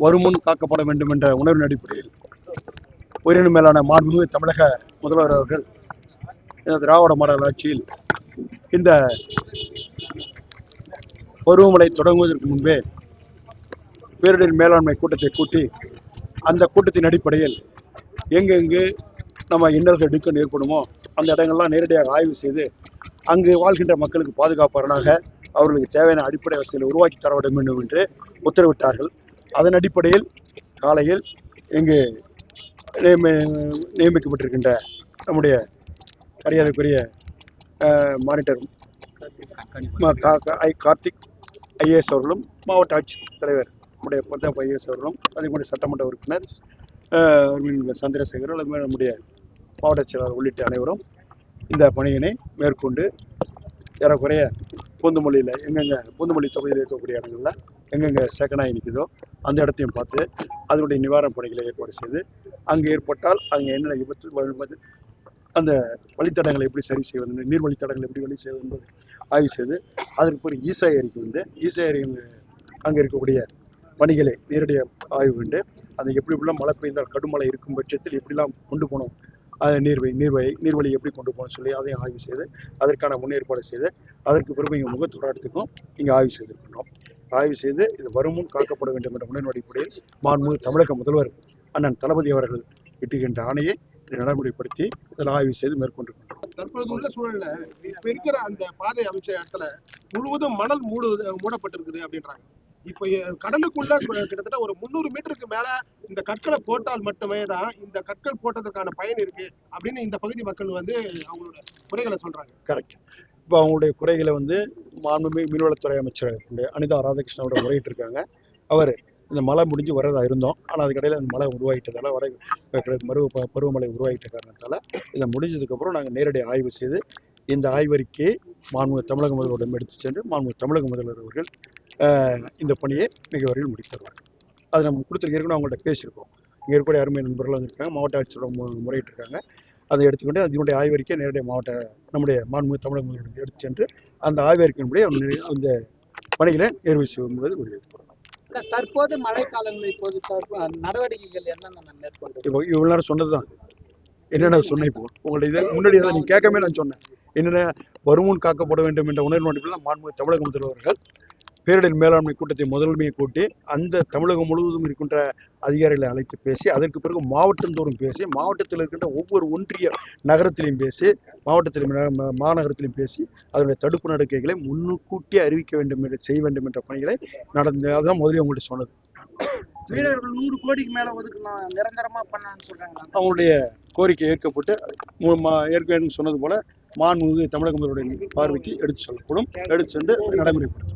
வருமுன் காக்கப்பட வேண்டும் என்ற உணர்வின் அடிப்படையில் உயிரின மேலான மாண்புமிகு தமிழக முதல்வர் அவர்கள் திராவிட மாடல் ஆட்சியில் இந்த பருவமழை தொடங்குவதற்கு முன்பே பேரிடர் மேலாண்மை கூட்டத்தை கூட்டி அந்த கூட்டத்தின் அடிப்படையில் எங்கெங்கு நம்ம இன்னல்கள் இடுக்கன் ஏற்படுமோ அந்த இடங்கள்லாம் நேரடியாக ஆய்வு செய்து அங்கு வாழ்கின்ற மக்களுக்கு பாதுகாப்பாளராக அவர்களுக்கு தேவையான அடிப்படை வசதிகளை உருவாக்கி தர வேண்டும் என்று உத்தரவிட்டார்கள். அதன் அடிப்படையில் காலையில் இங்கு நியமிக்கப்பட்டிருக்கின்ற நம்முடைய மரியாதைக்குரிய மானிட்டர் கார்த்திக் ஐஏஎஸ் அவர்களும் மாவட்ட ஆட்சித்தலைவர் நம்முடைய பிரதாப் ஐஏஎஸ் அவர்களும் அதே சட்டமன்ற உறுப்பினர் சந்திரசேகர் அல்லது நம்முடைய மாவட்ட செயலாளர் உள்ளிட்ட அனைவரும் இந்த பணியினை மேற்கொண்டு ஏறக்குறைய பூந்தமல்லியில் எங்கெங்க பூந்தமல்லி தொகுதியில் இருக்கக்கூடிய இடங்கள்ல எங்கெங்க சேக்கனாய் நிற்குதோ அந்த இடத்தையும் பார்த்து அதனுடைய நிவாரணப் பணிகளை ஏற்பாடு செய்து அங்கு ஏற்பட்டால் அங்கே என்னென்ன விபத்து அந்த வழித்தடங்களை எப்படி சரி செய்வது, நீர் வழித்தடங்களை எப்படி வழி செய்வது என்பது ஆய்வு செய்து அதற்கு ஒரு ஈசா ஏரிக்கு வந்து ஈசா ஏரி அங்கே இருக்கக்கூடிய பணிகளை நேரடியாக ஆய்வு கண்டு அதை எப்படிலாம் மழை பெய்தால் கடுமழை இருக்கும் பட்சத்தில் எப்படிலாம் கொண்டு போகணும், நீர்வழி எப்படி கொண்டு போகணும்னு சொல்லி அதையும் ஆய்வு செய்து அதற்கான முன்னேற்பாடு செய்து அதற்கு பிறகு இங்கே முகத்தோராட்டத்துக்கும் இங்கே ஆய்வு செய்திருக்கின்றோம். ஆய்வு செய்து இது வருமுன் காக்கப்பட வேண்டும் என்ற முன்னேற்பாடு அடிப்படையில் மாண்புமிகு தமிழக முதல்வர் அண்ணன் தளபதி அவர்கள் இட்டுகின்ற ஆணையை நடைமுறைப்படுத்தி இதில் ஆய்வு செய்து மேற்கொண்டிருக்கின்றோம். தற்போது உள்ள சூழல்ல இப்ப இருக்கிற அந்த பாதை அமைச்ச இடத்துல முழுவதும் மணல் மூடப்பட்டிருக்குது அப்படின்றாங்க. இப்ப கடலுக்குள்ள கிட்டத்தட்ட ஒரு 300 மீட்டருக்கு மேல இந்த கற்களை போட்டால் மட்டுமே தான் இந்த கற்கள் போட்டதற்கான பயன் இருக்கு அப்படின்னு இந்த பகுதி மக்கள் வந்து அவங்களோட குறைகளை சொல்றாங்க. கரெக்ட். இப்போ அவங்களுடைய குறைகளை வந்து மாண்புமிகு மீன்வளத்துறை அமைச்சர் அனிதா ராதாகிருஷ்ணனோட முறையிட்டு இருக்காங்க. அவர் இந்த மழை முடிஞ்சு வரதா இருந்தோம், ஆனால் அதுக்கடையில் அந்த மழை உருவாகிட்டதால பருவமழை உருவாகிட்ட காரணத்தால் இதை முடிஞ்சதுக்கப்புறம் நாங்கள் நேரடி ஆய்வு செய்து இந்த ஆய்வறிக்கையை மாண்புமிகு தமிழக முதல்வரிடம் எடுத்து சென்று மாண்புமிகு தமிழக முதல்வர் அவர்கள் இந்த பணியை மிக விரைவில் முடித்தருவார். அதை நம்ம கொடுத்துருக்க ஏற்கனவே அவங்கள்ட்ட பேசியிருக்கோம். இங்கே இருக்கக்கூடிய அருமை நண்பர்கள் வந்துருக்காங்க, மாவட்ட ஆட்சியோட முறையிட்டு இருக்காங்க. அதை எடுத்துக்கொண்டு அதனுடைய ஆய்வறிக்கை நேரடியாக நம்முடைய மாண்புமிகு தமிழக முதல்வரிடம் எடுத்து சென்று அந்த ஆய்வறிக்கையின்படி அந்த பணிகளை நிறைவு செய்யும் என்பது உறுதியளிக்கப்படும். தற்போது மழை காலங்களில் இப்போது நடவடிக்கைகள் என்னென்ன மேற்கொண்டு இப்போ இவ்வளவு நேரம் சொன்னதுதான் என்னென்ன சொன்னேன். இப்போ உங்களுடைய இதை முன்னாடி அதை நீங்க கேட்கவே நான் சொன்னேன். என்னென்ன வருமுன் காக்கப்பட வேண்டும் என்ற உணர்வு அடிப்படையில் மாண்புமிகு தமிழக முதல்வர்கள் பேரிடர் மேலாண்மை கூட்டத்தை முதன்மையை கூட்டி அந்த தமிழகம் முழுவதும் இருக்கின்ற அதிகாரிகளை அழைத்து பேசி அதற்கு பிறகு மாவட்டந்தோறும் பேசி மாவட்டத்தில் இருக்கின்ற ஒவ்வொரு ஒன்றிய நகரத்திலையும் பேசி மாநகரத்திலையும் பேசி அதனுடைய தடுப்பு நடவடிக்கைகளை முன்கூட்டியே அறிவிக்க வேண்டும் என்று செய்ய வேண்டும் என்ற பணிகளை நடந்து அதுதான் முதலில் உங்கள்கிட்ட சொன்னது. வீரர்கள் 100 கோடிக்கு மேல ஒதுக்கணும் நிரந்தரமா பண்ணான்னு சொல்றாங்க. அவங்களுடைய கோரிக்கை ஏற்கப்பட்டு ஏற்கனவே சொன்னது போல மாண்புமிகு தமிழக முதல்வருடைய பார்வைக்கு எடுத்து செல்லப்படும், எடுத்து சென்று நடைமுறைப்படுத்தும்.